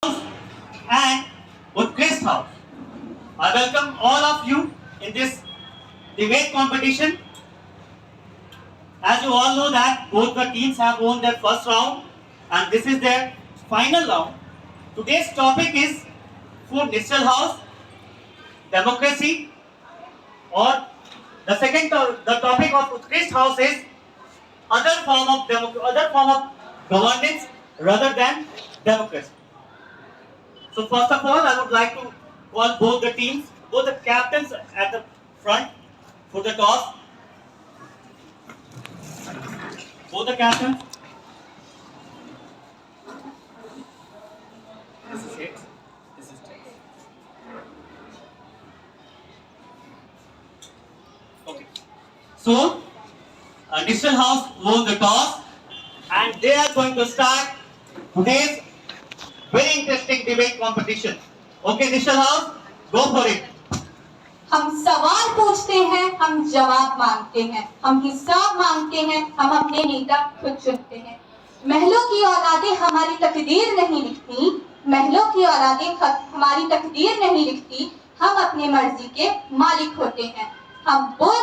and Utkrishth House. I welcome all of you in this debate competition. As you all know that both the teams have won their first round and this is their final round. Today's topic is for Nishchal House, democracy, or the topic of Utkrishth House is other form of governance rather than democracy. So first of all, I would like to call both the teams, both the captains at the front for the toss. Both the captains. This is it. This is it. Okay. So, Nishchal House won the toss, and they are going to start today's very interesting debate competition. Okay, Nishchal House, go for it. हम सवाल पूछते हैं, हम जवाब मांगते हैं, हम हिसाब मांगते हैं, हम अपने नेता खुद चुनते हैं। महलों की औलादें हमारी तकदीर नहीं लिखती, महलों की औलादें हमारी तकदीर नहीं लिखती, हम अपने मर्जी के मालिक होते हैं। हम बोल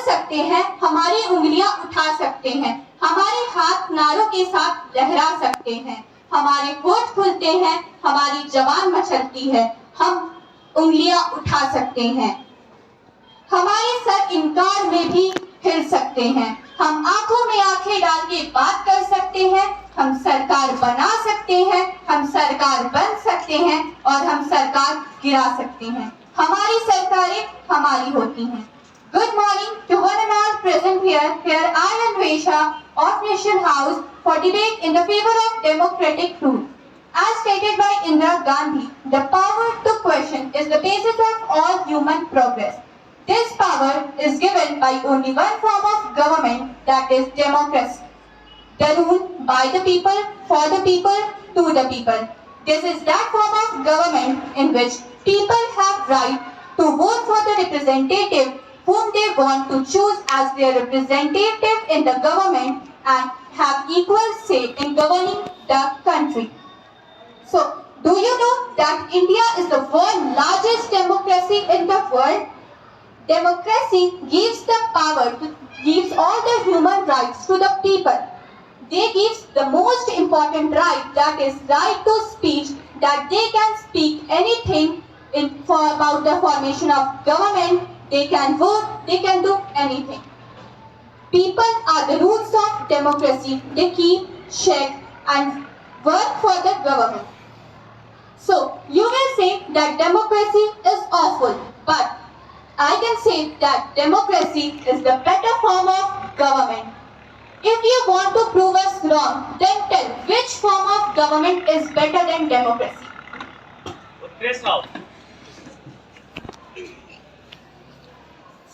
सकते हैं, हमारी उंगलियां उठा सकते हैं, हमारे हाथ नारों के साथ लहरा सकते हैं, हमारे होठ खुलते हैं, हमारी जबान मचलती है, हम उंगलियां उठा सकते हैं, हमारे सर इनकार में भी हिल सकते हैं, हम आंखों में आंखें डाल के बात कर सकते हैं, हम सरकार बना सकते हैं, हम सरकार बन सकते हैं और हम सरकार गिरा सकते हैं। हमारी सरकारें हमारी होती हैं। Good morning to one and all present here. Here I am Vesha of Nishchal House for debate in the favor of democratic rule. As stated by Indira Gandhi, the power to question is the basis of all human progress. This power is given by only one form of government, that is democracy. The rule by the people, for the people, to the people. This is that form of government in which people have right to vote for the representative whom they want to choose as their representative in the government and have equal say in governing the country. So, do you know that India is the world's largest democracy in the world? Democracy gives all the human rights to the people. They give the most important right, that is right to speech, that they can speak anything about the formation of government, they can vote, they can do anything. People are the roots of democracy. They keep, check and work for the government. So, you will say that democracy is awful, but I can say that democracy is the better form of government. If you want to prove us wrong, then tell which form of government is better than democracy.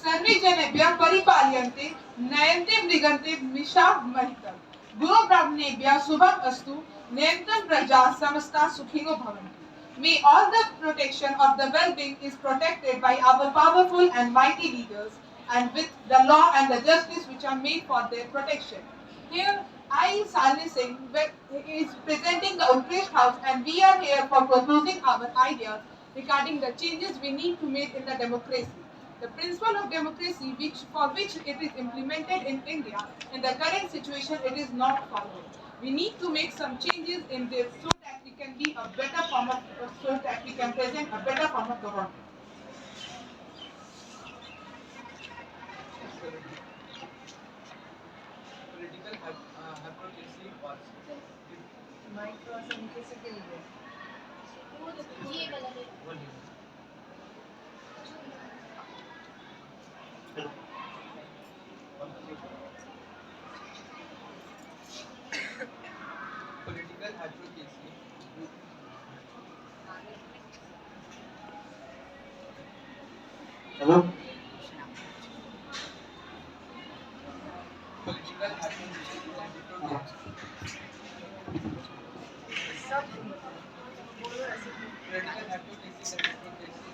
सर्वे जनेभ्यः परिपाल्यन्ते नयन्ते मृगन्ते मिषाः महितम् गुरो ब्राह्मणेभ्यः शुभम् अस्तु नयन्तं प्रजाः समस्ताः सुखिनो भवन्तु. May all the protection of the well-being is protected by our powerful and mighty leaders and with the law and the justice which are made for their protection. Here I, Salni Singh, is presenting the Utkrishth House and we are here for proposing our ideas regarding the changes we need to make in the democracy. The principle of democracy for which it is implemented in India, in the current situation it is not followed. We need to make some changes in this so that we can be a better form of, so that we can present a better form of government. Political hypocrisy was political advocacy. Hello? Political advocacy and advocacy. Political advocacy and advocacy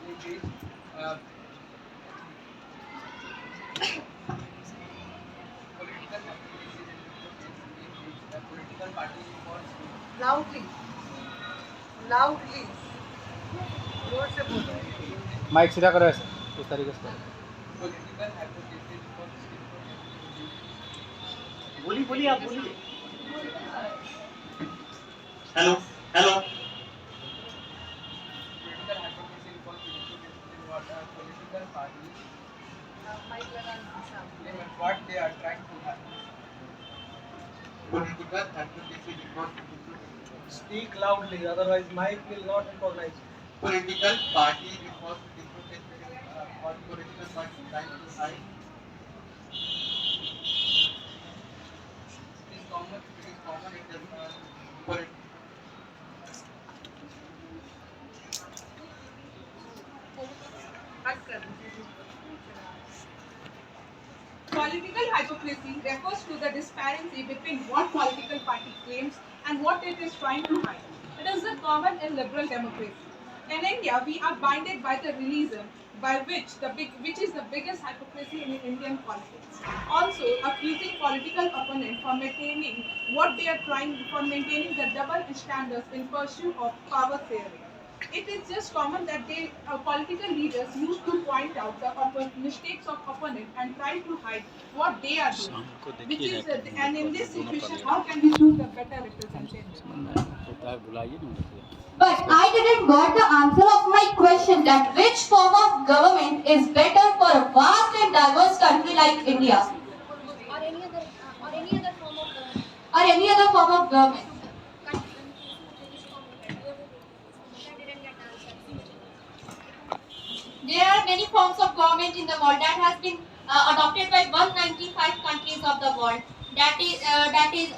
in which political advocacy and advocacy in which the political party wants to Loudly. Loudly. जोर से बोलो. Mic सीधा करो ऐसे इस तरीके से करो. Political hypothesis for skillful बोलिए बोलिए आप बोलिए. Hello hello. political hypothesis for skillful what are political parties what they are trying to have. Political hypothesis for Speak loudly, otherwise mic will not recognize. political party because or political party trying to hide. It is common in the Political hypocrisy refers to the disparity between what political party claims and what it is trying to hide. It is common in liberal democracy. In India, we are binded by the realism which is the biggest hypocrisy in Indian politics. Also, accusing political opponent for maintaining the double standards in pursuit of power theory. It is just common that political leaders used to point out the mistakes of opponent and try to hide what they are doing. And in this situation, how can we choose the better representative? But I didn't got the answer of my question that which form of government is better for a vast and diverse country like India? or any other form of government. Or any other form of government. I didn't get the answer. There are many forms of government in the world that has been adopted by 195 countries of the world. That is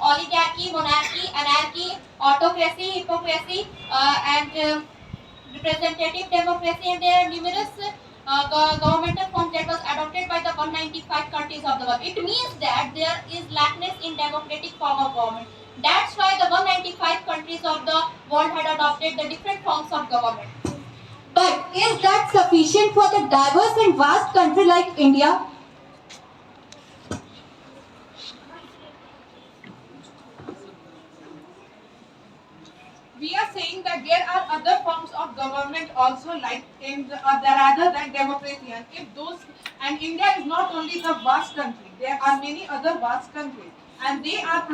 oligarchy, monarchy, anarchy, autocracy, hypocrisy, and representative democracy. And there are numerous governmental forms that was adopted by the 195 countries of the world. It means that there is lackness in democratic form of government. That's why the 195 countries of the world had adopted the different forms of government. But is that sufficient for the diverse and vast country like India? We are saying that there are other forms of government also, like in rather than democracy. And India is not only the vast country. There are many other vast countries, and they are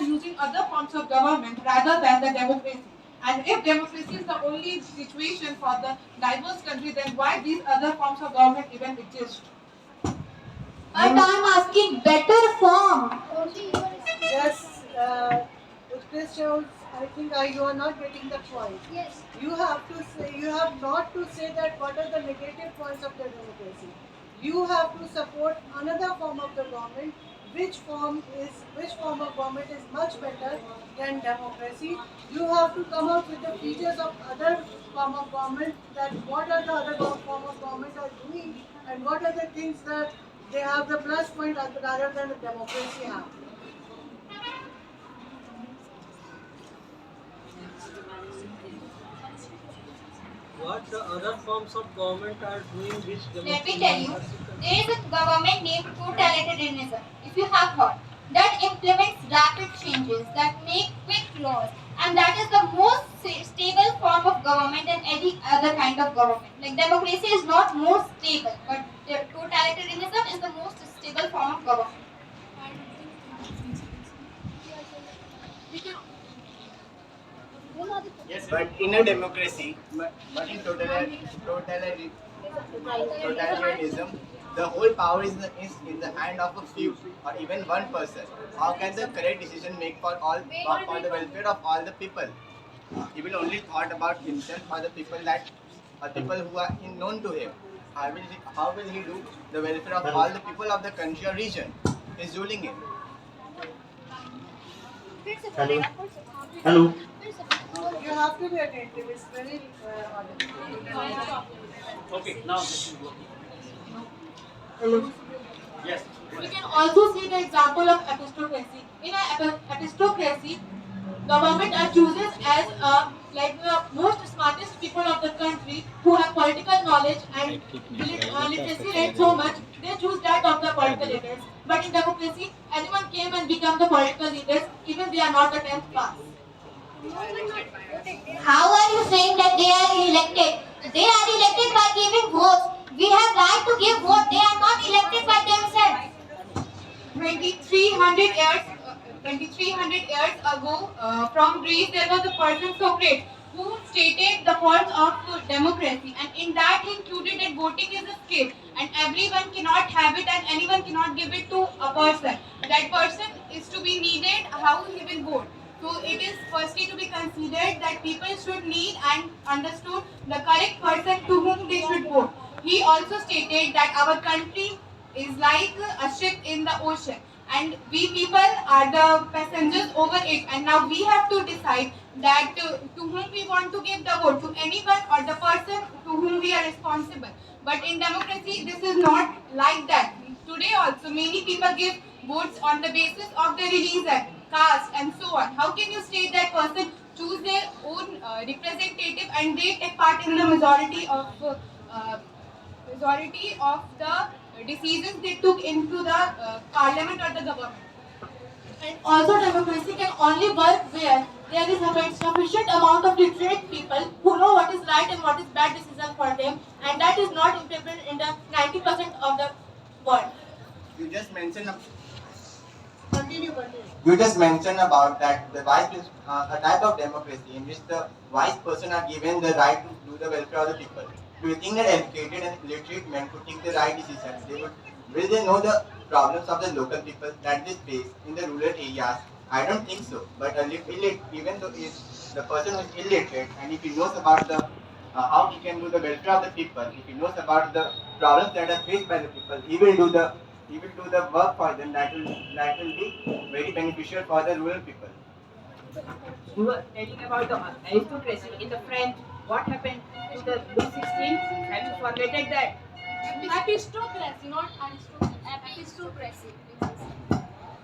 using other forms of government rather than the democracy. And if democracy is the only situation for the diverse country, then why these other forms of government even exist? But I'm asking better form. Yes, Utkrishth, I think you are not getting the point. Yes. You have not to say that what are the negative points of the democracy. You have to support another form of the government. Which form of government is much better than democracy? You have to come up with the features of other form of government. That what are the other form of government are doing, and what are the things that they have the plus point rather than the democracy have. What the other forms of government are doing which Let me tell you, there is a government named totalitarianism, if you have heard, that implements rapid changes, that make quick laws, and that is the most stable form of government than any other kind of government. Like democracy is not more stable, but totalitarianism is the most stable form of government. But in a democracy, but in totalitarianism, the whole power is in the hand of a few or even one person. How can the correct decision make for the welfare of all the people? He will only thought about himself or the people who are known to him. How will he do the welfare of all the people of the country or region he is ruling in? Hello. Hello. You have to be attentive. It's very Okay, now this is working. Yes. We can also see the example of epistocracy. In an epistocracy, government are chooses as the most smartest people of the country who have political knowledge and literacy rate so much, they choose that of the political leaders. But in democracy, anyone came and become the political leaders, even they are not the 10th class. How are you saying that they are elected? They are elected by giving votes. We have right to give vote. They are not elected by themselves. 2300 years ago, from Greece, there was a person Socrates who stated the faults of democracy, and in that he included that voting is a skill, and everyone cannot have it, and anyone cannot give it to a person. That person is to be needed how he will vote. So it is firstly to be considered that people should need and understood the correct person to whom they should vote. He also stated that our country is like a ship in the ocean, and we people are the passengers over it, and now we have to decide that to whom we want to give the vote, to anyone or the person to whom we are responsible. But in democracy this is not like that. Today also many people give votes on the basis of their religion, caste and so on. How can you say that person choose their own representative and they take part in the majority of the decisions they took into the parliament or the government? And also democracy can only work where there is a sufficient amount of literate people who know what is right and what is bad decision for them, and that is not implemented in the 90% of the world. You just mentioned Continue. You just mentioned about that the a type of democracy in which the wise person are given the right to do the welfare of the people. Do you think that educated and illiterate men could take the right decisions? Will they know the problems of the local people that they face in the rural areas? I don't think so. But even though if the person who is illiterate and if he knows about the how he can do the welfare of the people, if he knows about the problems that are faced by the people, he will do the work for them that will be very beneficial for the rural people. You were telling about the aristocracy in the French. What happened to the Louis XVI? Have you forgotten that? Epistocracy, not aristocracy.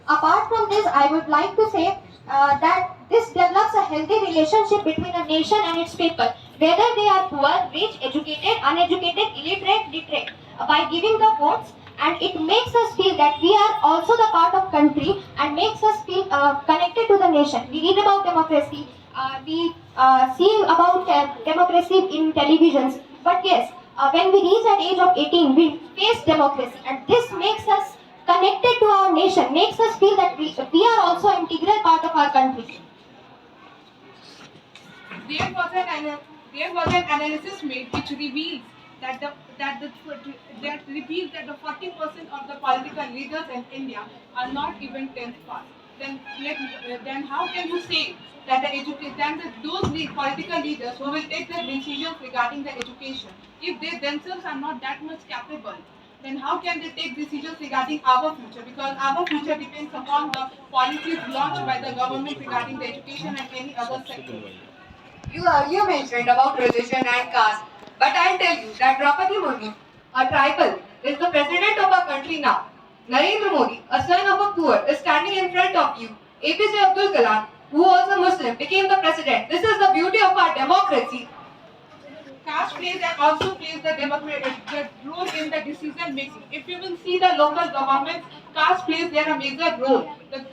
Apart from this, I would like to say that this develops a healthy relationship between a nation and its people, whether they are poor, rich, educated, uneducated, illiterate, literate. By giving the votes, and it makes us feel that we are also the part of country and makes us feel connected to the nation. We read about democracy, we see about democracy in televisions, but yes, when we reach at age of 18, we face democracy, and this makes us connected to our nation, makes us feel that we are also an integral part of our country. There was an analysis made which reveals that the 40% of the political leaders in India are not even 10th pass. Then how can you say that those political leaders who will take the decisions regarding the education, if they themselves are not that much capable, then how can they take decisions regarding our future? Because our future depends upon the policies launched by the government regarding the education and any other sector. You earlier mentioned about religion and caste, but I'll tell you that Draupadi Murmu, a tribal, is the president of our country now. Narendra Modi, a son of a poor, is standing in front of you. APJ Abdul Kalam, who was a Muslim, became the president. This is the beauty of our democracy. Caste also plays the role in the decision making. If you will see the local governments, caste plays there a major role. The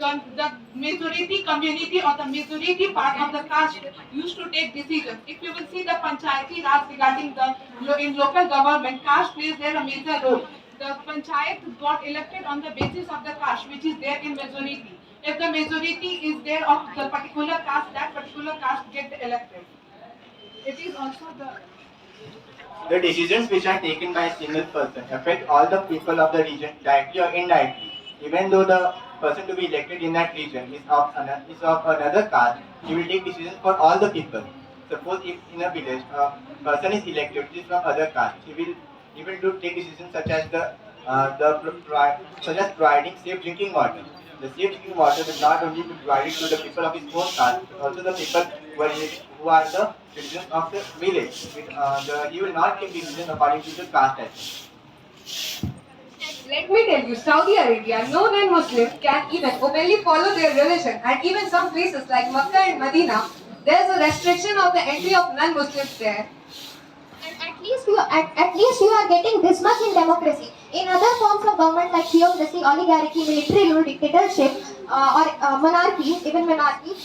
majority community or the majority part of the caste used to take decisions. If you will see the panchayati raj regarding in local government, caste plays there a major role. The panchayat got elected on the basis of the caste, which is there in majority. If the majority is there of the particular caste, that particular caste get elected. It is also The decisions which are taken by a single person affect all the people of the region directly or indirectly. Even though the person to be elected in that region is of another caste, he will take decisions for all the people. Suppose if in a village a person is elected which is from other caste, he will take decisions such as providing safe drinking water. The safe drinking water will not only be provided to the people of his own caste, but also the people who are the citizens of the village. He will not take decisions according to the caste type. Let me tell you, Saudi Arabia, no non-Muslim can even openly follow their religion, and even some places like Makkah and Medina, there is a restriction of the entry of non-Muslims there. And at least you are getting this much in democracy. In other forms of government like theocracy, oligarchy, military rule, dictatorship, or monarchy, even monarchy,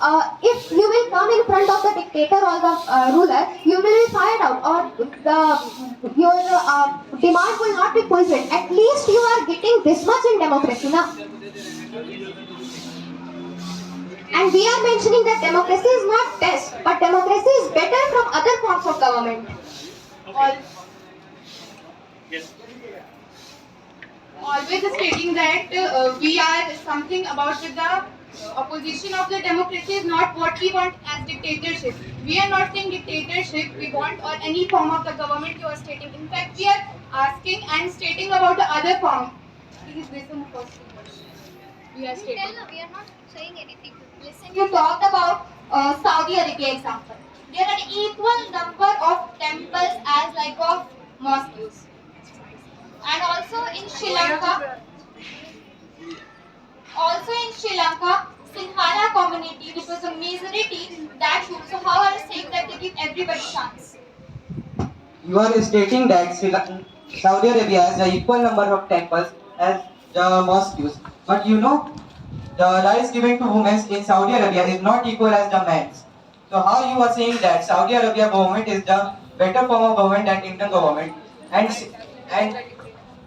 if you will come in front of the dictator or the ruler, you will be fired out, or your demand will not be fulfilled. At least you are getting this much in democracy now. And we are mentioning that democracy is not best, but democracy is better from other forms of government. Okay. Yes. Always stating that we are something about the opposition of the democracy is not what we want as dictatorship. We are not saying dictatorship we want or any form of the government you are stating. In fact, we are asking and stating about the other form. Please listen first. We are stating. We are not saying anything. Listen. You talked about Saudi Arabia example. There are equal number of temples as like of mosques. And also in Sri Lanka, Sinhala community, which was a majority, that should. So how are you saying that they give everybody chance? You are stating that Saudi Arabia has an equal number of temples as the mosques. But you know, the rights given to women in Saudi Arabia is not equal as the men's. So how you are saying that Saudi Arabia government is the better form of government than Indian government? And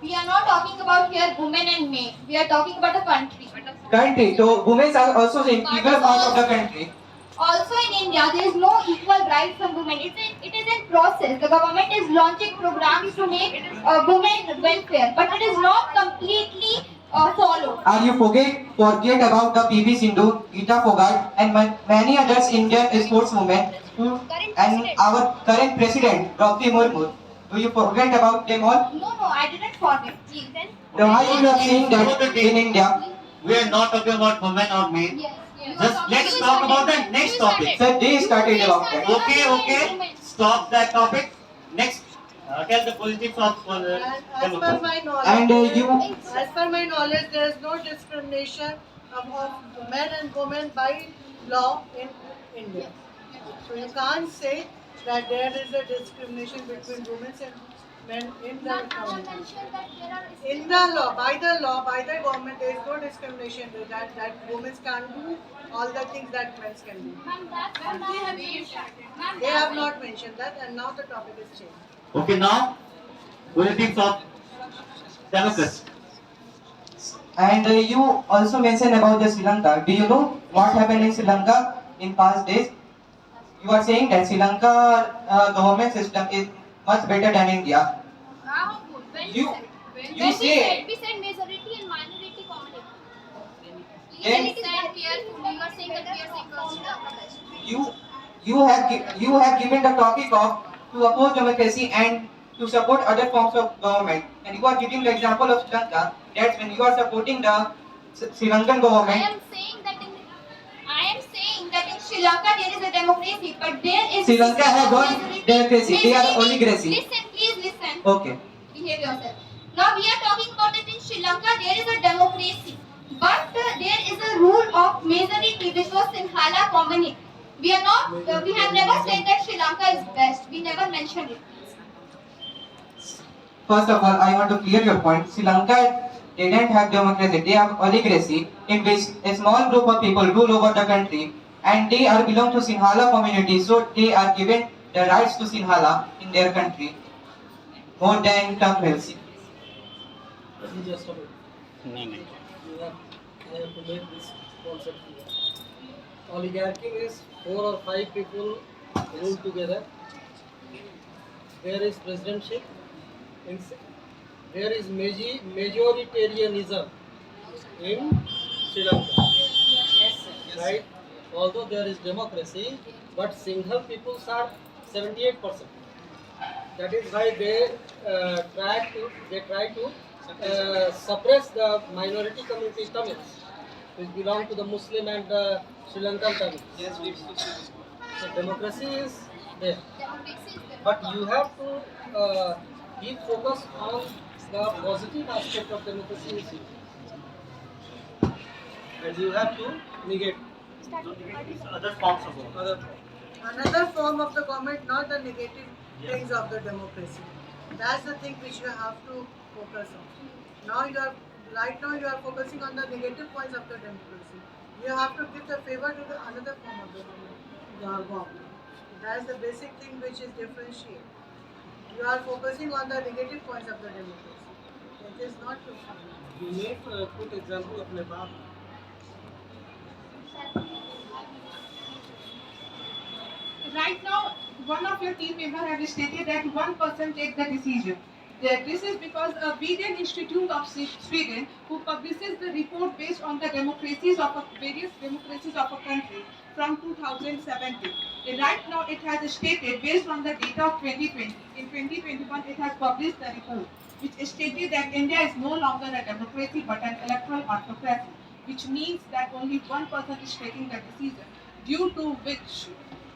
We are not talking about here women and men. We are talking about a country. country. So women are also an integral part of the country. Also in India, there is no equal rights for women. It is in process. The government is launching programs to make women welfare, but it is not completely followed. Are you forget about the PV Sindhu, Geeta Fogart, and many others Indian sportswomen, and our current president, Draupadi Murmu? Do you forget about them all? No, I didn't forget. Please. Then why you are saying that in India? We are not talking about women or men. Yes. Just let's talk about the next topic. Sir, they started about that. Okay. Stop that topic. Next, tell the positives of As per my knowledge, And as per my knowledge, there is no discrimination of men and women by law in India. So you can't say that there is a discrimination between women and men in the community. In the law, by the government, there is no discrimination that women can do all the things that men can do. They have not mentioned that, and now the topic is changed. Okay, now positives of democracy. And you also mentioned about the Sri Lanka. Do you know what happened in Sri Lanka in past days? You are saying that Sri Lanka government system is much better than India. You say We said majority and minority community. Then- You are saying that we are saying you have given the topic of to oppose democracy and to support other forms of government, and you are giving the example of Sri Lanka. That's when you are supporting the Sri Lankan I government. am saying that in in Sri Lanka there is a democracy, but there is Sri Lanka has one democracy. They are oligarchy. Listen, please listen. Okay. Behave yourself. Now we are talking about that in Sri Lanka there is a democracy, but there is a rule of majority which was Sinhala community. We are not. We have never said that Sri Lanka is best. We never mentioned it. First of all, I want to clear your point. Sri Lanka didn't have democracy. They have oligarchy, in which a small group of people rule over the country, and they are belong to Sinhala community. So they are given the rights to Sinhala in their country more than Tamils. Just a minute. I have to make this concept clear. Oligarchy is 4 or 5 people rule together. There is presidentship. There is majoritarianism in Sri Lanka. Yes, sir. Right? Although there is democracy, but single peoples are 78%. That is why they try to suppress the minority community Tamils, which belong to the Muslim and the Sri Lankan Tamils. Yes, we So democracy is there, but you have to keep focus on the positive aspect of democracy, and you have to negate Other forms of government. other. Another form of the government, not the negative things of the democracy. That's the thing which you have to focus on. Right now you are focusing on the negative points of the democracy. You have to give the favor to the another form of the government. That's the basic thing which is differentiate. You are focusing on the negative points of the democracy. It is not to You may put example of Nepal. Right now, one of your team members have stated that one person takes the decision. This is because a Vegan Institute of Sweden, who publishes the report based on the democracies of various democracies of a country from 2017. Right now, it has stated based on the data of 2020. In 2021, it has published the report, which stated that India is no longer a democracy but an electoral autocracy, which means that only one person is taking the decision, due to which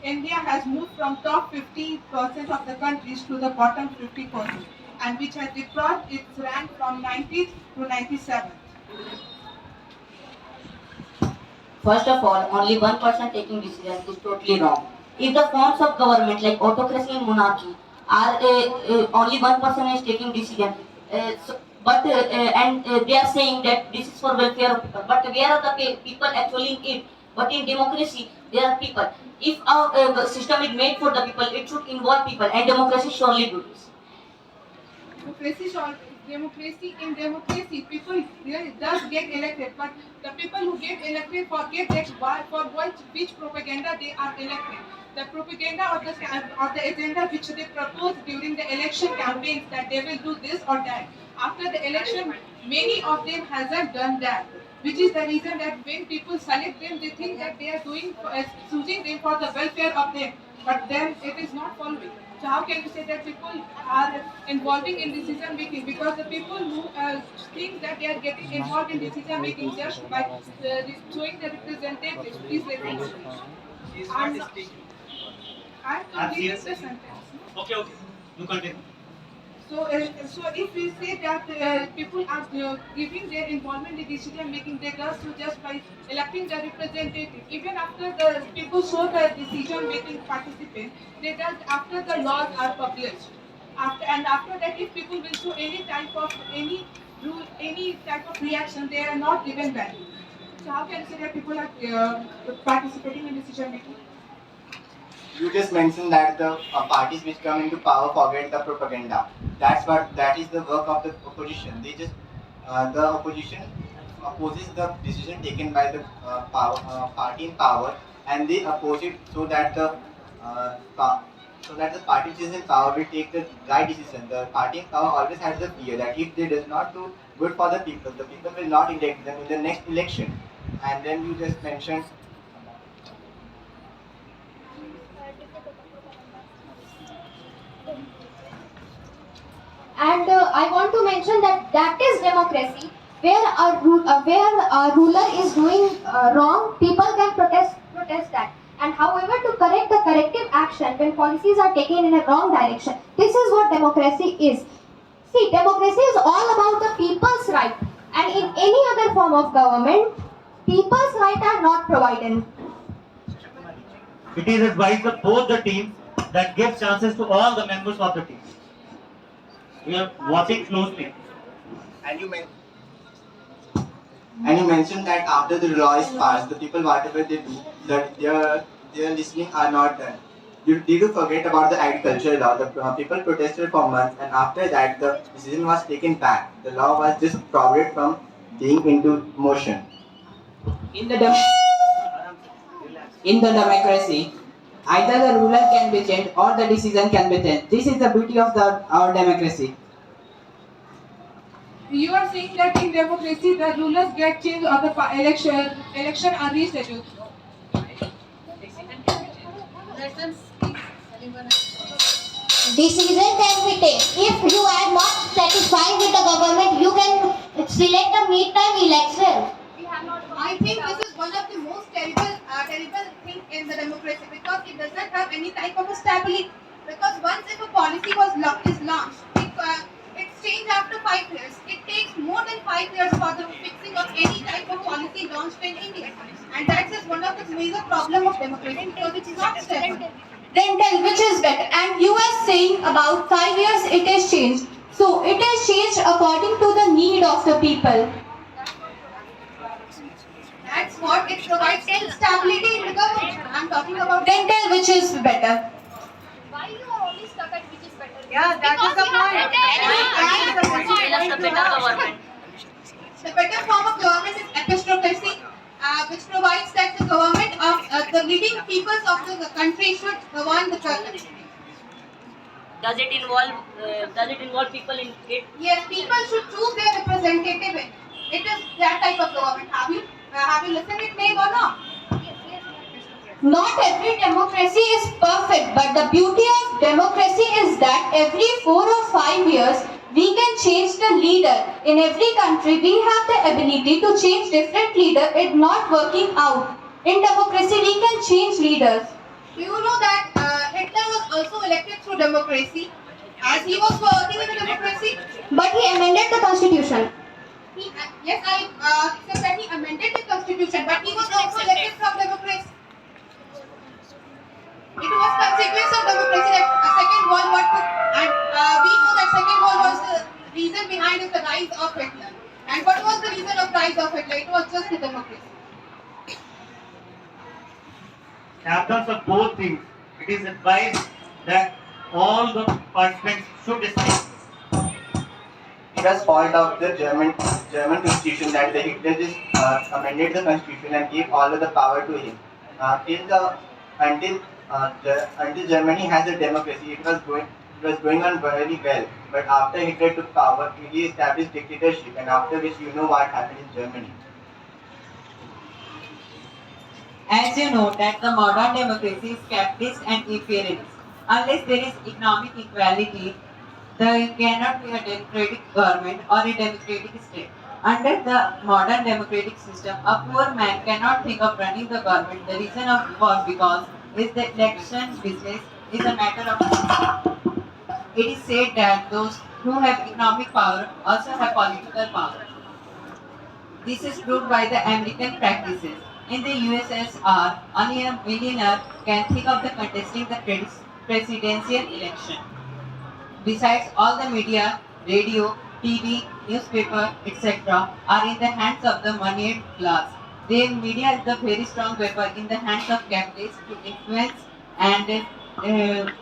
India has moved from top 50% of the countries to the bottom 50%, and which has dropped its rank from 90th to 97th. First of all, only one person taking decisions is totally wrong. If the forms of government like autocracy and monarchy are only one person is taking decision, they are saying that this is for welfare of people. But where are the people actually in it? But in democracy, there are people. If our system is made for the people, it should involve people, and democracy surely do this. In democracy, people really does get elected, but the people who get elected forget that which propaganda they are elected. The propaganda of the agenda which they propose during the election campaigns, that they will do this or that. After the election, many of them hasn't done that, which is the reason that when people select them, they think that they are choosing them for the welfare of them, but then it is not following. So how can you say that people are involving in decision making? Because the people who think that they are getting involved in decision making just by showing the representatives. Please let me finish. I'm completing the sentence. Okay, you continue. So if we say that people are giving their involvement in decision making, they do so just by electing the representative. Even after the people show the decision making participant, they does after the laws are published. After that, if people will show any type of reaction, they are not given value. So how can you say that people are participating in decision making? You just mentioned that the parties which come into power forget the propaganda. That is the work of the opposition. The opposition opposes the decision taken by the party in power, and they oppose it so that the party which is in power will take the right decision. The party in power always has the fear that if they does not do good for the people will not elect them in the next election. And then you just mentioned. And I want to mention that is democracy, where a ruler is doing wrong, people can protest that. And however, to correct the corrective action when policies are taken in a wrong direction, this is what democracy is. See, democracy is all about the people's right, and in any other form of government, people's right are not provided. It is advised of both the teams that give chances to all the members of the team. We are watching closely. And you mentioned that after the law is passed, the people whatever they do, that their listening are not done. Did you forget about the agriculture law? The people protested for months, and after that, the decision was taken back. The law was just prohibited from being into motion. In the democracy, either the ruler can be changed or the decision can be changed. This is the beauty of our democracy. You are saying that in democracy the rulers get changed or the election are rescheduled. Let them speak. Anyone else? Decision can be taken. If you are not satisfied with the government, you can select a midterm election. I think this is one of the most terrible thing in the democracy, because it does not have any type of a stability. Because once if a policy is launched, it's changed after 5 years. It takes more than 5 years for the fixing of any type of policy launched in India, and that is one of the major problem of democracy, because it is not stable. Then tell which is better. And you are saying about 5 years it is changed. So it is changed according to the need of the people. That's what it provides stability in the government. I'm talking about. Then tell which is better. Why you are always stuck at which is better? Yeah, that is the point. The better form of government is epistocracy, which provides that the government of the leading peoples of the country should govern the country. Does it involve people in it? Yes, people should choose their representative. It is that type of government. Have you listened it, Meg, or not? Not every democracy is perfect, but the beauty of democracy is that every 4 or 5 years we can change the leader. In every country we have the ability to change different leader. It's not working out. In democracy we can change leaders. Do you know that Hitler was also elected through democracy, as he was working in a democracy? But he amended the constitution. Yes, I accept that he amended the constitution, but he was also elected from democracy. It was consequence of democracy that Second World War took, and we know that Second World War was the reason behind the rise of Hitler. And what was the reason of rise of Hitler? It was just the democracy. Captains of both things, it is advised that all the participants should stay. It was fault of the German constitution that the Hitler just amended the constitution and gave all of the power to him. Until Germany has a democracy, it was going on very well. But after Hitler took power, he established dictatorship, and after which you know what happened in Germany. As you know that the modern democracy is capitalist and imperialist. Unless there is economic equality, there cannot be a democratic government or a democratic state. Under the modern democratic system, a poor man cannot think of running the government. The reason for because is the election business is a matter of. It is said that those who have economic power also have political power. This is proved by the American practices. In the USSR, only a millionaire can think of the contesting the presidential election. Besides, all the media, radio, TV, newspaper, etc. are in the hands of the moneyed class. The media is the very strong weapon in the hands of capitalists to influence and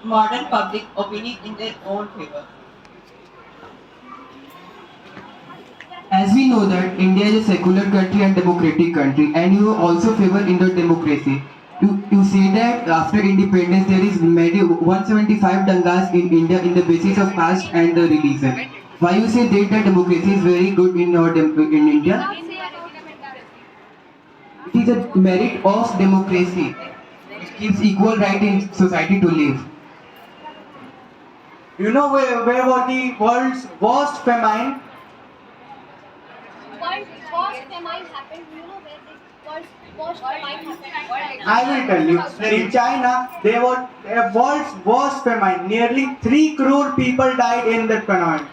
modern public opinion in their own favor. As we know that India is a secular country and democratic country, and you also favor Indo democracy. You say that after independence there is many 175 dangas in India in the basis of caste and the religion. Why you say that democracy is very good in India? It is a merit of democracy. It gives equal right in society to live. You know where was the world's worst famine? World worst famine happened. You know where the world's worst famine happened? I will tell you. In China, there was a world's worst famine. Nearly 3 crore people died in that famine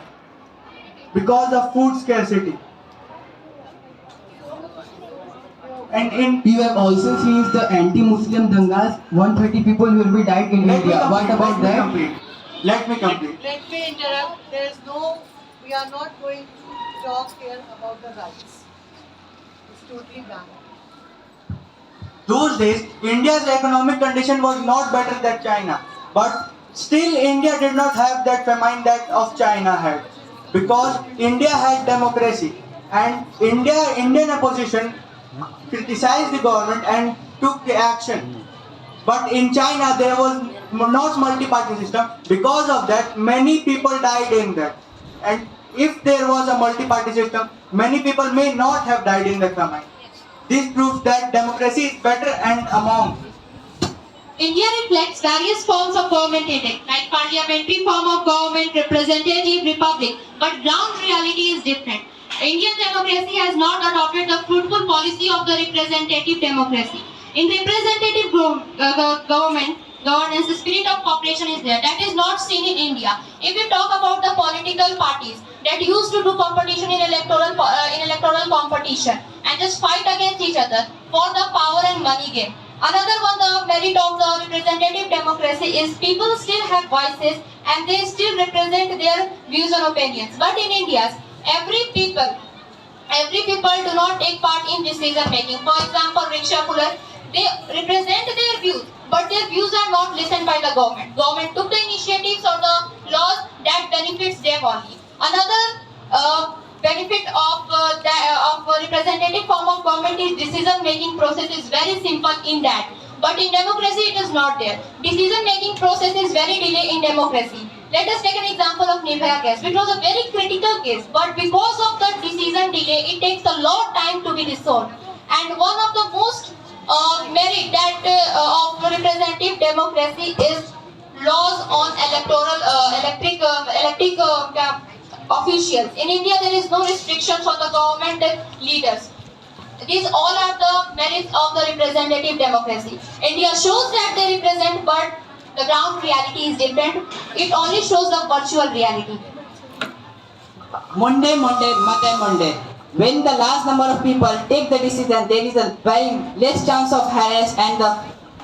because of food scarcity. And you have also seen the anti-Muslim dangas. 130 people will be died in India. What about that? Let me complete. Let me interrupt. We are not going to talk here about the rights. It's totally banned. Those days, India's economic condition was not better than China. But still India did not have that famine that of China had. Because India had democracy. And Indian opposition criticized the government and took action. But in China there was not multi-party system. Because of that, many people died in that. And if there was a multi-party system, many people may not have died in the famine. This proves that democracy is better and among. India reflects various forms of government in it, like parliamentary form of government, representative, republic, but ground reality is different. Indian democracy has not adopted the fruitful policy of the representative democracy. In representative governance, the spirit of cooperation is there. That is not seen in India. If you talk about the political parties that used to do competition in electoral competition and just fight against each other for the power and money game. Another one, the merit of the representative democracy is people still have voices and they still represent their views and opinions. But in India, every people Every people do not take part in decision making. For example, rickshaw puller, they represent their views, but their views are not listened by the government. Government took the initiatives or the laws that benefits them only. Another benefit of a representative form of government is decision making process is very simple in that. But in democracy, it is not there. Decision making process is very delayed in democracy. Let us take an example of Nirbhaya case, which was a very critical case, but because of the decision delay, it takes a lot of time to be resolved. And one of the most merit that of representative democracy is laws on electric officials. In India, there is no restrictions on the government leaders. These all are the merits of the representative democracy. India shows that they represent, but the ground reality is different. It only shows the virtual reality. Monday, Monday. When the large number of people take the decision, there is a very less chance of harass and the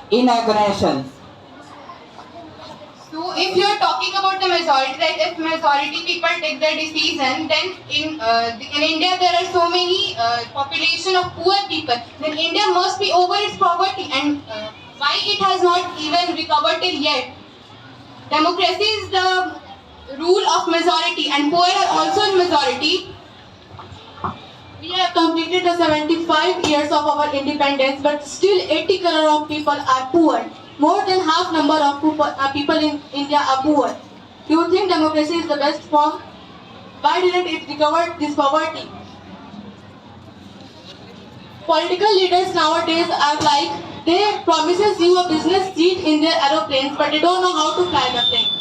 inauguration. So if you are talking about the majority, that if majority people take the decision, then in India there are so many population of poor people. Then India must be over its poverty, and why it has not even recovered till yet? Democracy is the rule of majority, and poor are also in majority. We have completed the 75 years of our independence, but still 80 crore of people are poor. More than half number of people in India are poor. Do you think democracy is the best form? Why didn't it recover this poverty? Political leaders nowadays are like, they promises you a business seat in their aeroplanes, but they don't know how to fly the plane.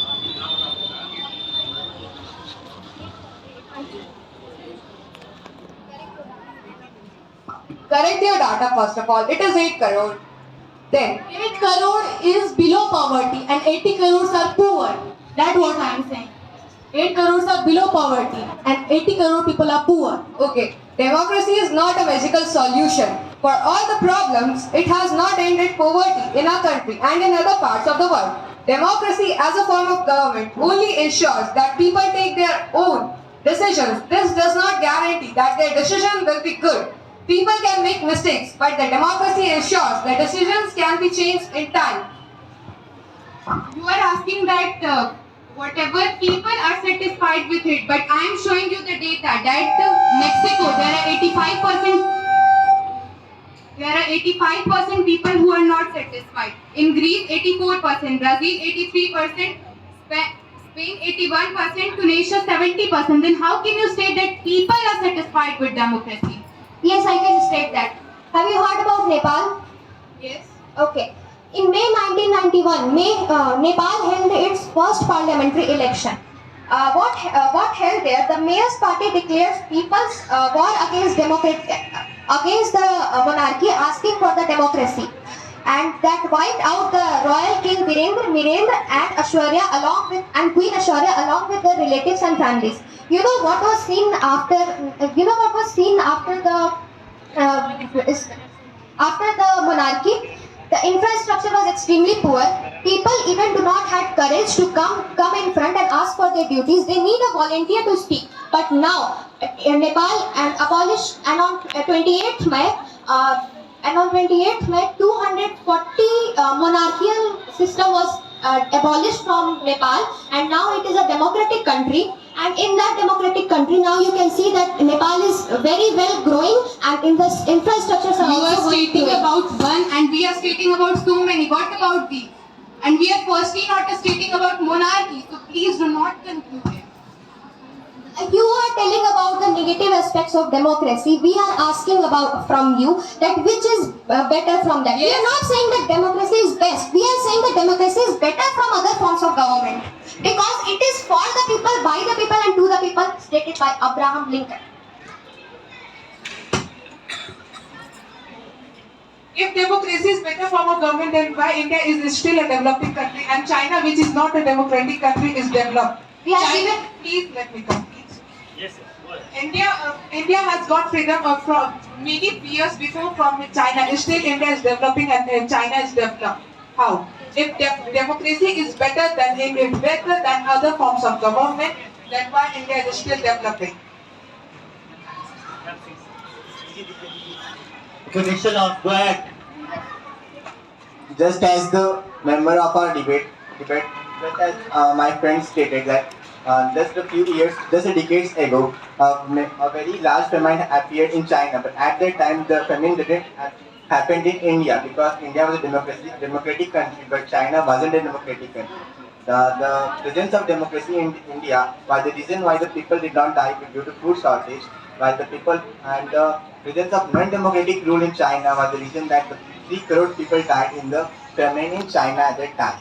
Correct your data first of all. It is 8 crore. Then 8 crore is below poverty and 80 crores are poor. That's what I am saying. 8 crores are below poverty and 80 crore people are poor. okay, democracy is not a magical solution. For all the problems, it has not ended poverty in our country and in other parts of the world. Democracy as a form of government only ensures that people take their own decisions. This does not guarantee that their decision will be good. People can make mistakes, but the democracy ensures that decisions can be changed in time. You are asking that whatever people are satisfied with it, but I am showing you the data that Mexico there are 85% people who are not satisfied. In Greece 84%, Brazil 83%, Spain 81%, Tunisia 70%. Then how can you say that people are satisfied with democracy? Yes, I can state that. Have you heard about Nepal? Yes. Okay. In May 1991, Nepal held its first parliamentary election. What held there? The mayor's party declares people's war against the monarchy, asking for the democracy, and that wiped out the royal king Virendra and Ashwarya and Queen Ashwarya along with their relatives and families. You know what was seen after? After the monarchy? The infrastructure was extremely poor. People even do not have courage to come in front and ask for their duties. They need a volunteer to speak. But now, Nepal abolished, and on 28th May, 240 monarchical system was abolished from Nepal, and now it is a democratic country. And in that democratic country, now you can see that Nepal is very well growing, and in the infrastructures are You are also going stating to it. about one, and we are stating about so many. What about these? And we are firstly not stating about monarchy. So please do not conclude it. You are telling about the negative aspects of democracy. We are asking about from you that which is better from that. We are not saying that democracy is best. We are saying that democracy is better from other forms of government because it is for the people, by the people, and to the people, stated by Abraham Lincoln. If democracy is better form of government, then why India is still a developing country and China, which is not a democratic country, is developed? China, please let me complete. Yes, sir. Go ahead. India has got freedom from many years before from China. Still, India is developing and China is developed. How? If democracy is better than other forms of government, then why India is still developing? to Nishchal House. Go ahead. Just as the member of our debate, just as my friend stated that just a few years, just a decades ago, a very large famine appeared in China. But at that time, the famine didn't happen in India because India was a democratic country, but China wasn't a democratic country. The presence of democracy in India was the reason why the people did not die due to food shortage, while the people and the presence of non-democratic rule in China was the reason that the 3 crore people died in the famine in China at that time.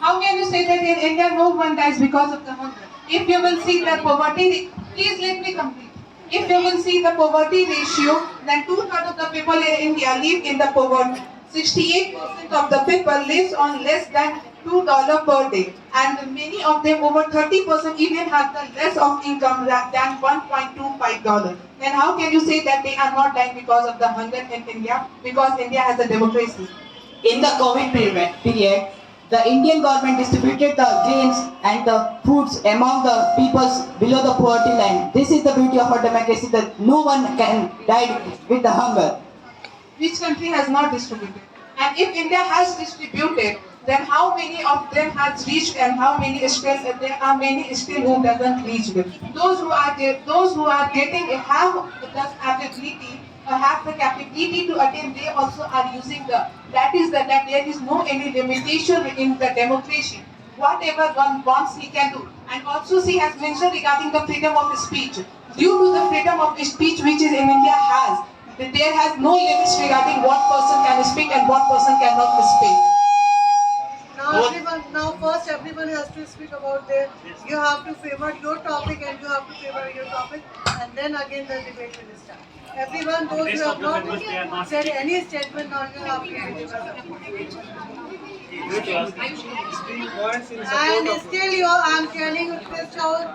How can you say that in India no one dies because of the hunger? If you will see the poverty, please let me complete. If you will see the poverty ratio, then 2/3 of the people in India live in the poverty. 68% of the people lives on less than $2 per day, and many of them, over 30%, even have the less of income than $1.25. Then how can you say that they are not dying because of the hunger in India? Because India has a democracy. In the COVID period, the Indian government distributed the grains and the foods among the peoples below the poverty line. This is the beauty of our democracy, that no one can die with the hunger. Which country has not distributed? And if India has distributed, then how many of them has reached, and how many still there are many still who doesn't reach them. Those who are getting have the ability have the capability to attain, they also are using that there is no any limitation in the democracy. Whatever one wants, he can do. And also she has mentioned regarding the freedom of speech. Due to the freedom of speech which is in India has, there has no limits regarding what person can speak and what person cannot speak. Now first everyone has to speak about their, you have to favor your topic and you have to favor your topic, and then again the debate will start. Everyone, those who have not said any statement, now you have to and still I'm telling you, Utkrishth House.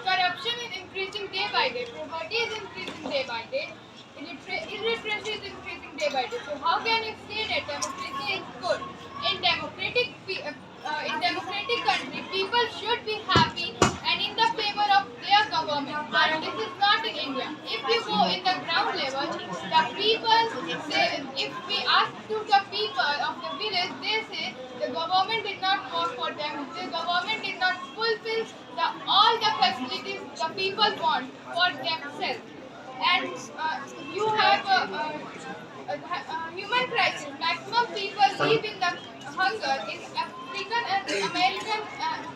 Corruption is increasing day by day. Poverty is increasing day by day. Illiteracy is increasing day by day. So how can you say that democracy is good? In democratic country, people should be happy and in the favor of their government. But this is not in India. If you go in the ground level, the people say, if we ask to the people of the village, they say the government did not work for them. The government did not fulfill all the facilities the people want for themselves. And you have human crisis. Maximum people live in the hunger in African and American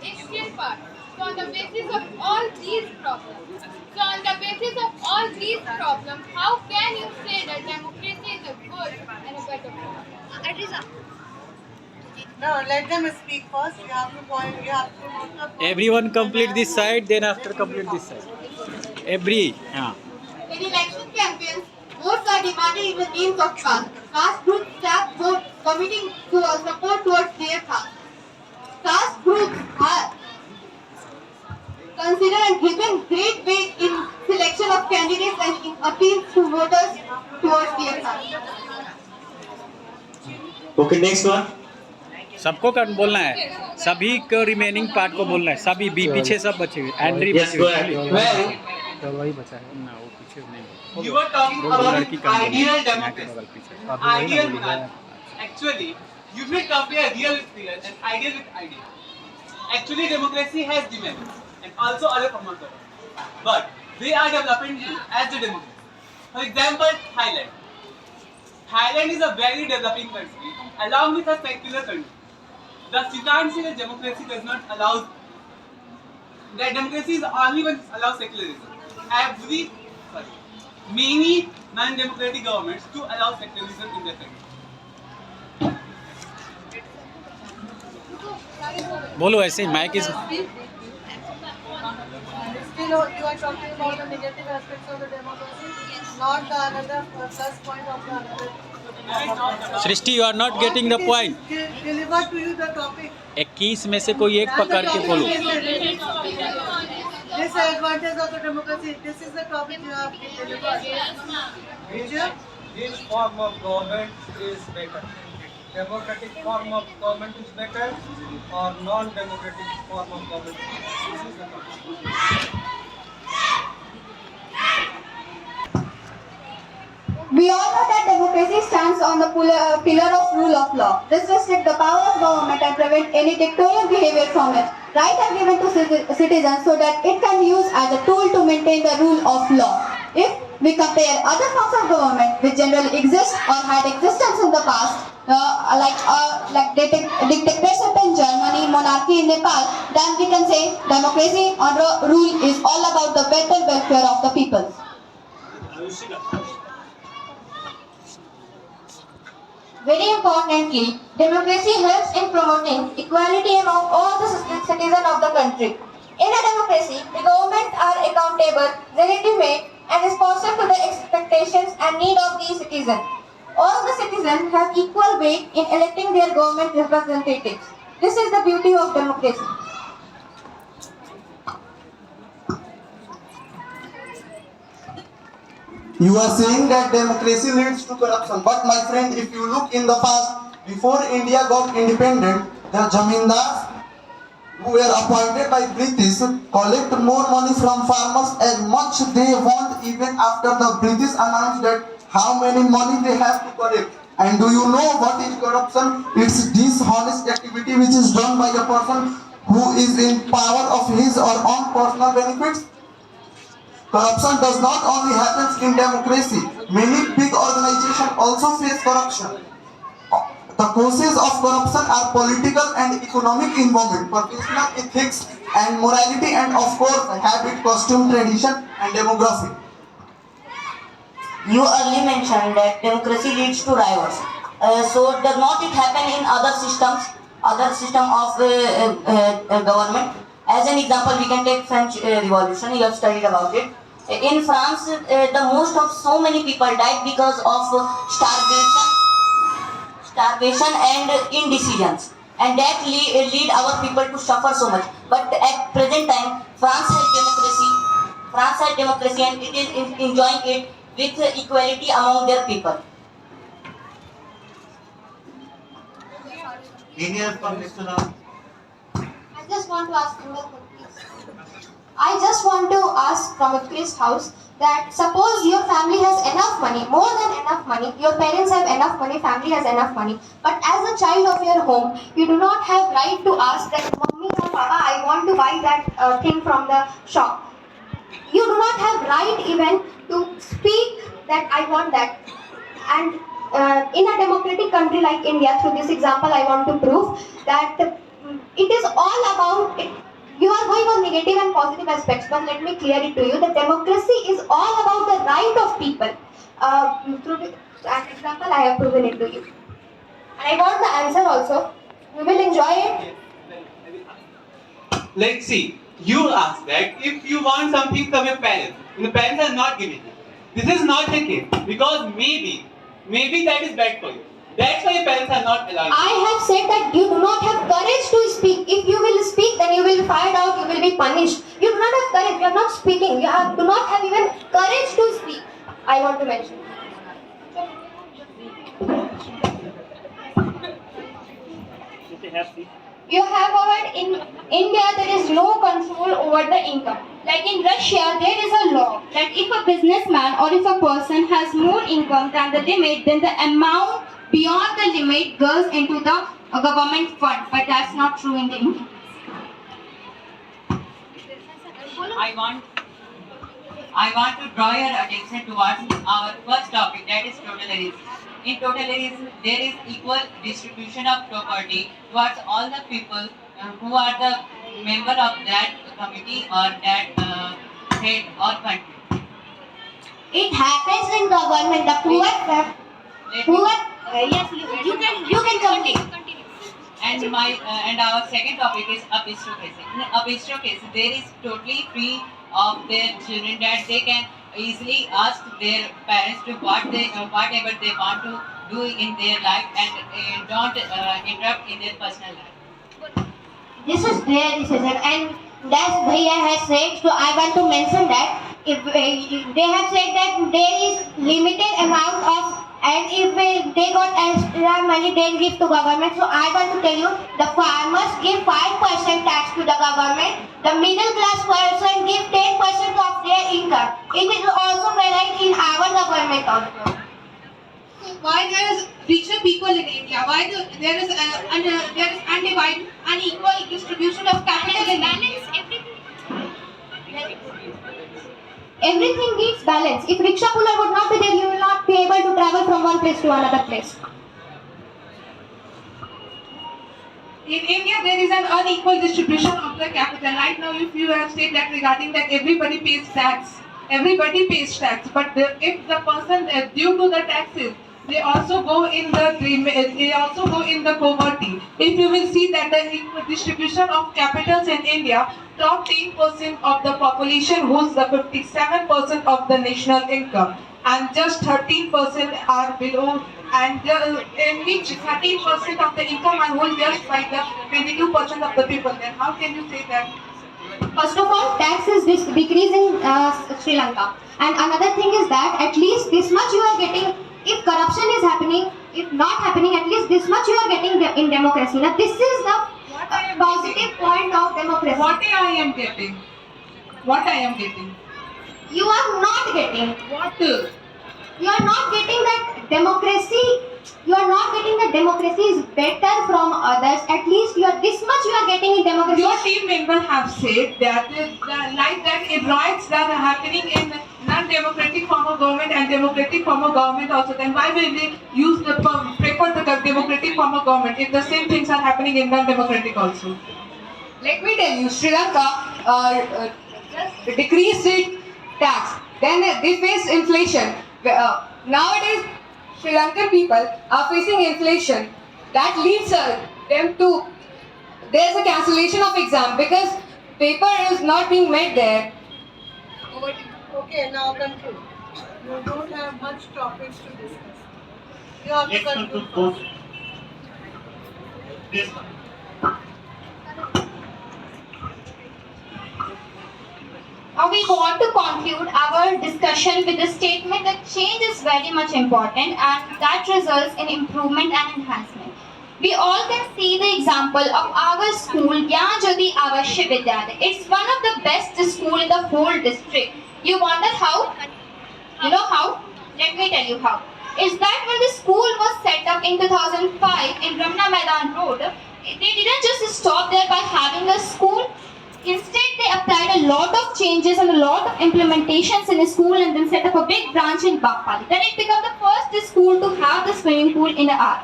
Asian part. So on the basis of all these problems, how can you say that democracy is a good and a better form? No, let them speak first. You have to point. You have to. Everyone complete this side, then after complete this side. Yeah. In election campaigns, votes are demanded in the names of caste. Caste groups tap votes, committing to support towards their caste. Caste groups are considered and given great weight in selection of candidates and in appeals to voters towards their caste. Okay, next one. सबको बोलना है, सभी को remaining part को बोलना है, सभी B पीछे सब बचे हुए, एंड्री बचे हुए, तो वही बचा है ना, वो पीछे नहीं. You were talking about ideal democracy. Ideal, actually, you should compare real with real and ideal with ideal. Actually, democracy has demands and also other forms of government, but they are developing too as the democracy. For example, Thailand. Thailand is a very developing country, along with a secular country. Thus, you can't say that democracy does not allow. That democracy is only when it allows secularism. Many non-democratic governments to allow secularism in their country. बोलो ऐसे mic is. Still, you are talking about the negative aspects of the democracy, not the another plus point of the another. Srishti, you are not getting the point. Deliver to you the topic. 21 में से कोई एक पकड़ के बोलो. Disadvantage of the democracy. This is the topic you have delivered. Which form of government is better? Democratic form of government is better or non-democratic form of government? This is the topic. We all know that democracy stands on the pillar of rule of law. This restricts the power of government and prevent any dictatorial behavior from it. Rights are given to citizens so that it can be used as a tool to maintain the rule of law. If we compare other forms of government which generally exist or had existence in the past, like dictatorship in Germany, monarchy in Nepal, then we can say democracy or rule is all about the better welfare of the people. Very importantly, democracy helps in promoting equality among all the citizens of the country. In a democracy, the government are accountable, legitimate, and responsive to the expectations and needs of the citizens. All the citizens have equal weight in electing their government representatives. This is the beauty of democracy. You are saying that democracy leads to corruption, but my friend, if you look in the past, before India got independent, the zamindars who were appointed by British collect more money from farmers as much they want, even after the British announced that how many money they have to collect. And do you know what is corruption? It's dishonest activity which is done by a person who is in power of his or own personal benefits. Corruption does not only happen in democracy. Many big organizations also face corruption. The causes of corruption are political and economic involvement, professional ethics and morality, and of course habit, costume, tradition and demography. You earlier mentioned that democracy leads to riots. So does not it happen in other system of government? As an example, we can take French Revolution. You have studied about it. In France, the most of so many people died because of starvation and indecisions, and that lead our people to suffer so much. But at present time, France has democracy, and it is enjoying it with equality among their people. Linear from Nishchal. I just want to ask I just want to ask from Utkrishth house that suppose your family has enough money, more than enough money, your parents have enough money, family has enough money, but as a child of your home, you do not have right to ask that mommy or papa, I want to buy that thing from the shop. You do not have right even to speak that I want that. And in a democratic country like India, through this example, I want to prove that it is all about it. You are going on negative and positive aspects, but let me clear it to you. The democracy is all about the right of people. Through an example, I have proven it to you. And I want the answer also. You will enjoy it. Let's see. You ask that if you want something from your parents, and the parents are not giving you. This is not the case because maybe that is bad for you. That's why your parents are not allowing you. I have said that you do not have courage to speak. If you will speak, then you will be fired out, you will be punished. You do not have courage, you are not speaking. You do not have even courage to speak. I want to mention. You have heard in India there is no control over the income. Like in Russia, there is a law that if a businessman or if a person has more income than the limit, then the amount beyond the limit goes into the government fund. But that's not true in the India. I want to draw your attention towards our first topic, that is totalitarianism. In totalitarianism, there is equal distribution of property towards all the people who are the member of that committee or that state or country. It happens in government. The yes, you can continue. And our second topic is aristocracy. In aristocracy, there is totally free of their children that they can easily ask their parents to whatever they want to do in their life and don't interrupt in their personal life. This is their decision, and that's Bhaiya has said. So I want to mention that if they have said that there is limited amount of, and if they got extra money, they give to government. So I want to tell you, the farmers give 5% tax to the government. The middle class person give 10% of their income. It is also varied in our government also. why there is richer people in India? Why there is undivided, unequal distribution of capital in India? Everything needs balance. If rickshaw puller would not be there, you will not be able to travel from one place to another place. In India, there is an unequal distribution of the capital. Right now, if you have said that regarding that everybody pays tax, but if the person due to the taxes, they also go in the poverty. If you will see that the equal distribution of capitals in India, top 10% of the population holds the 57% of the national income, and just 13% are below, and in which 13% of the income are held just by the 22% of the people. Then how can you say that? First of all, tax is decreasing Sri Lanka. And another thing is that at least this much you are getting, if corruption is happening, if not happening, at least this much you are getting in democracy. Now this is the positive point of democracy. What I am getting? What I am getting? You are not getting. What? You are not getting that democracy. You are not getting that democracy is better from others. At least you are this much you are getting in democracy. Your team members have said that like that riots that are happening in non-democratic form of government and democratic form of government also. Then why will they prefer the democratic form of government if the same things are happening in non-democratic also? Let me tell you, Sri Lanka decreased its tax. Then they faced inflation. Nowadays, Sri Lankan people are facing inflation. That leads them to, there's a cancellation of exam because paper is not being met there. Okay, now conclude. You don't have much topics to discuss. You have to conclude first. Yes. Now we want to conclude our discussion with the statement that change is very much important and that results in improvement and enhancement. We all can see the example of our school, Jyajyoti Avashya Vidyalaya. It's one of the best school in the whole district. You wonder how? You know how? Let me tell you how. Is that when the school was set up in 2005 in Ramna Maidan Road, they didn't just stop there by having a school. Instead, they applied a lot of changes and a lot of implementations in a school and then set up a big branch in Bapali. Then it became the first school to have the swimming pool in the art.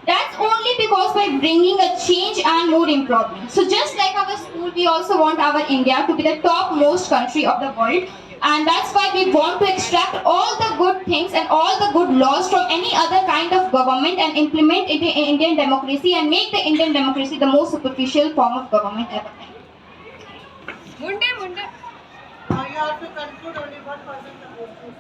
That's only because by bringing a change and more improvement. So just like our school, we also want our India to be the topmost country of the world. And that's why we want to extract all the good things and all the good laws from any other kind of government and implement it in Indian democracy and make the Indian democracy the most superficial form of government ever. Now you have to conclude only one person supposed to speak.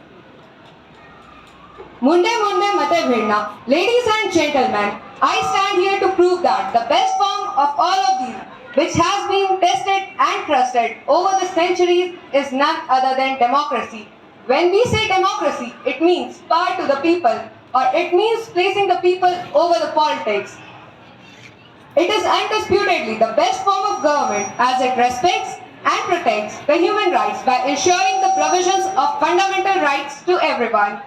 Munde Mate Bhedna. Ladies and gentlemen, I stand here to prove that the best form of all of these, which has been tested and trusted over the centuries, is none other than democracy. When we say democracy, it means power to the people, or it means placing the people over the politics. It is undisputedly the best form of government as it respects and protects the human rights by ensuring the provisions of fundamental rights to everyone.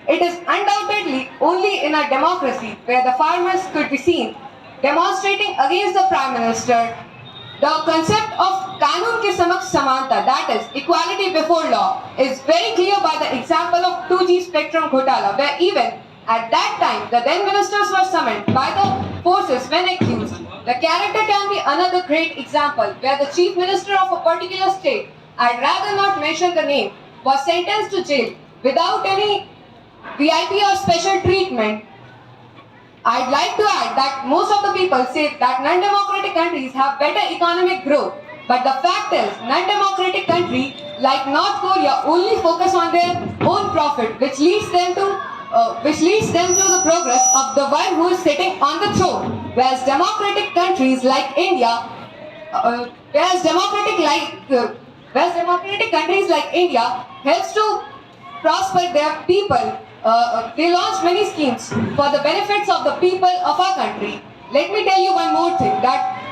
It is undoubtedly only in a democracy where the farmers could be seen demonstrating against the Prime Minister. The concept of Kanun ke samaks samanta, that is, equality before law, is very clear by the example of 2G spectrum Ghotala, where even at that time the then ministers were summoned by the forces when accused. The character can be another great example where the chief minister of a particular state, I'd rather not mention the name, was sentenced to jail without any VIP or special treatment. I'd like to add that most of the people say that non-democratic countries have better economic growth. But the fact is, non-democratic countries like North Korea only focus on their own profit, which leads them to the progress of the one who is sitting on the throne. Whereas democratic countries like India, helps to prosper their people. They launched many schemes for the benefits of the people of our country. Let me tell you one more thing, that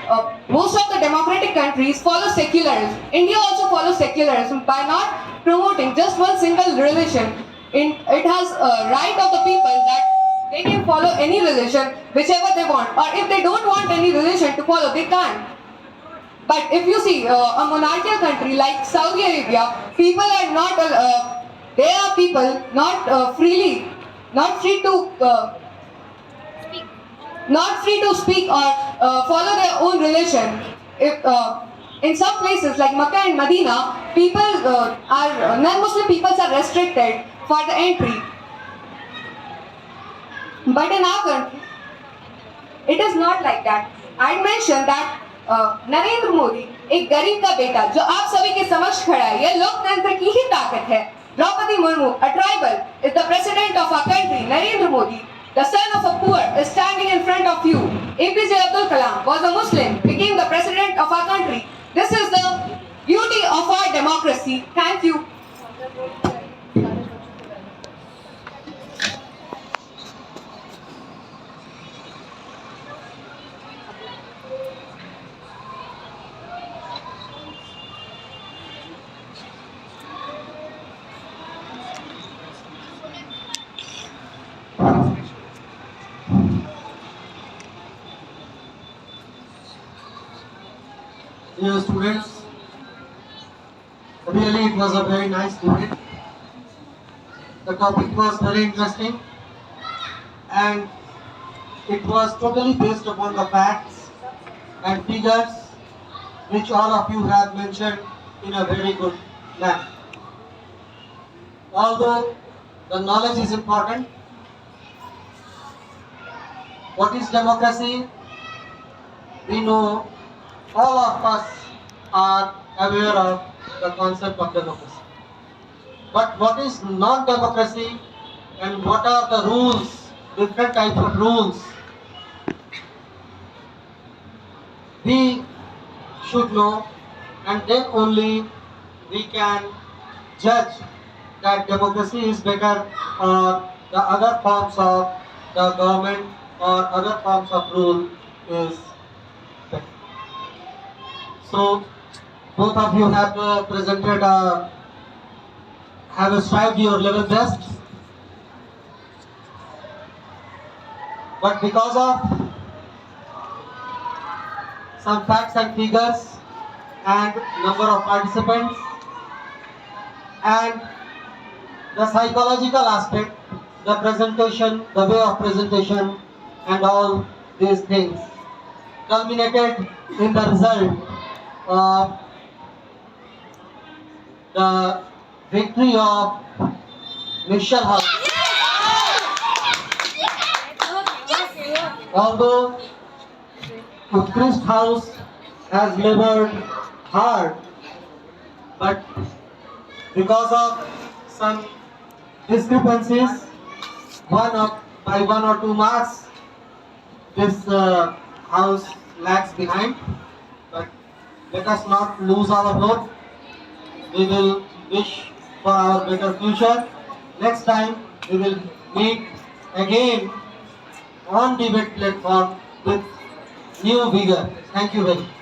most of the democratic countries follow secularism. India also follows secularism by not promoting just one single religion. It has a right of the people that They can follow any religion, whichever they want. Or if they don't want any religion to follow, they can't. But if you see a monarchical country like Saudi Arabia, people are not, there are people not not free to not free to speak or follow their own religion. If in some places like Makkah and Medina, people are non-Muslim peoples are restricted for the entry. But in our country, it is not like that. I mentioned that Narendra Modi एक गरीब का बेटा जो आप सभी के समक्ष खड़ा है, यह लोकतंत्र की ही ताकत है. Draupadi Murmu, a tribal, is the president of our country. Narendra Modi, the son of a poor, is standing in front of you. APJ Abdul Kalam was a Muslim, became the president of our country. This is the beauty of our democracy. Thank you. Dear students, really it was a very nice debate. The topic was very interesting and it was totally based upon the facts and figures which all of you have mentioned in a very good manner. Although the knowledge is important, what is democracy? We know, all of us are aware of the concept of democracy. But what is non-democracy and what are the rules, different types of rules? We should know, and then only we can judge that democracy is better or the other forms of the government or other forms of rule is better. So both of you have presented have strived your level best, but because of some facts and figures and number of participants and the psychological aspect, the presentation, the way of presentation and all these things culminated in the result of the victory of Nishchal House. Although Utkrishth House has labored hard, but because of some discrepancies, by 1 or 2 marks, this house lags behind. But let us not lose our hope. We will wish for our better future. Next time we will meet again on debate platform with new vigor. Thank you very much.